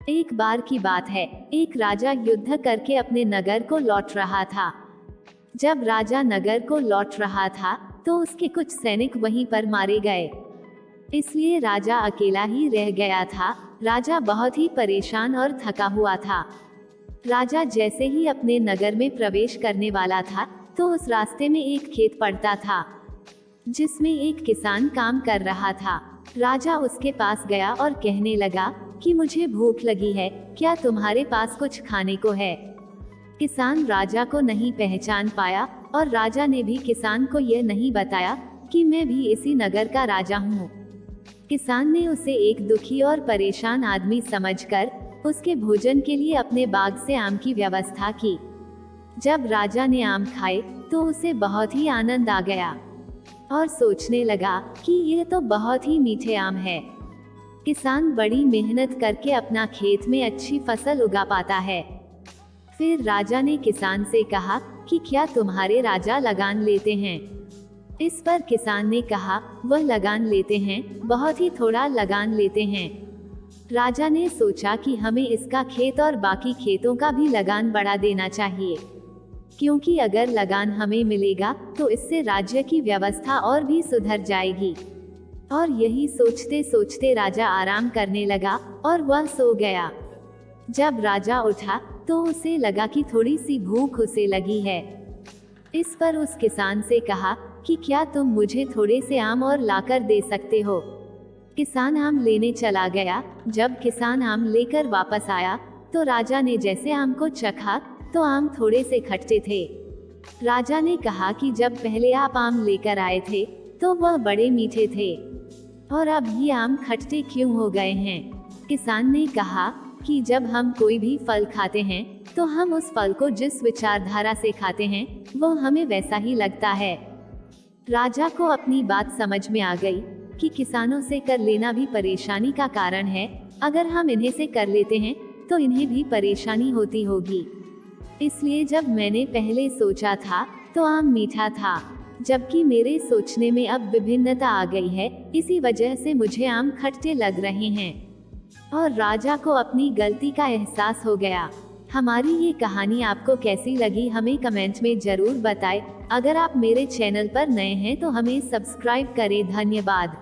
एक बार की बात है, एक राजा युद्ध करके अपने नगर को लौट रहा था। जब राजा नगर को लौट रहा था, तो उसके कुछ सैनिक वहीं पर मारे गए। इसलिए राजा अकेला ही रह गया था। राजा बहुत ही परेशान और थका हुआ था। राजा जैसे ही अपने नगर में प्रवेश करने वाला था, तो उस रास्ते में एक खेत पड़ता था, जिसमें एक किसान काम कर रहा था। राजा उसके पास गया और कहने लगा कि मुझे भूख लगी है, क्या तुम्हारे पास कुछ खाने को है? किसान राजा को नहीं पहचान पाया और राजा ने भी किसान को यह नहीं बताया कि मैं भी इसी नगर का राजा हूँ। किसान ने उसे एक दुखी और परेशान आदमी समझकर उसके भोजन के लिए अपने बाग से आम की व्यवस्था की। जब राजा ने आम खाए तो उसे बहुत ही आनंद आ गया और सोचने लगा कि ये तो बहुत ही मीठे आम है। किसान बड़ी मेहनत करके अपना खेत में अच्छी फसल उगा पाता है। फिर राजा ने किसान से कहा कि क्या तुम्हारे राजा लगान लेते हैं? इस पर किसान ने कहा, वह लगान लेते हैं, बहुत ही थोड़ा लगान लेते हैं। राजा ने सोचा कि हमें इसका खेत और बाकी खेतों का भी लगान बढ़ा देना चाहिए, क्योंकि अगर लगान हमें मिलेगा तो इससे राज्य की व्यवस्था और भी सुधर जाएगी। और यही सोचते सोचते राजा आराम करने लगा और वह सो गया। जब राजा उठा तो उसे लगा कि थोड़ी सी भूख उसे लगी है। इस पर उस किसान से कहा कि क्या तुम मुझे थोड़े से आम और लाकर दे सकते हो? किसान आम लेने चला गया। जब किसान आम लेकर वापस आया तो राजा ने जैसे आम को चखा तो आम थोड़े से खट्टे थे। राजा ने कहा कि जब पहले आप आम लेकर आए थे तो वह बड़े मीठे थे, और अब ये आम खट्टे क्यों हो गए हैं? किसान ने कहा कि जब हम कोई भी फल खाते हैं तो हम उस फल को जिस विचारधारा से खाते हैं वो हमें वैसा ही लगता है। राजा को अपनी बात समझ में आ गई कि किसानों से कर लेना भी परेशानी का कारण है। अगर हम इन्हें से कर लेते हैं तो इन्हें भी परेशानी होती होगी। इसलिए जब मैंने पहले सोचा था तो आम मीठा था, जबकि मेरे सोचने में अब विभिन्नता आ गई है, इसी वजह से मुझे आम खट्टे लग रहे हैं। और राजा को अपनी गलती का एहसास हो गया। हमारी ये कहानी आपको कैसी लगी हमें कमेंट में जरूर बताएं। अगर आप मेरे चैनल पर नए हैं तो हमें सब्सक्राइब करें। धन्यवाद।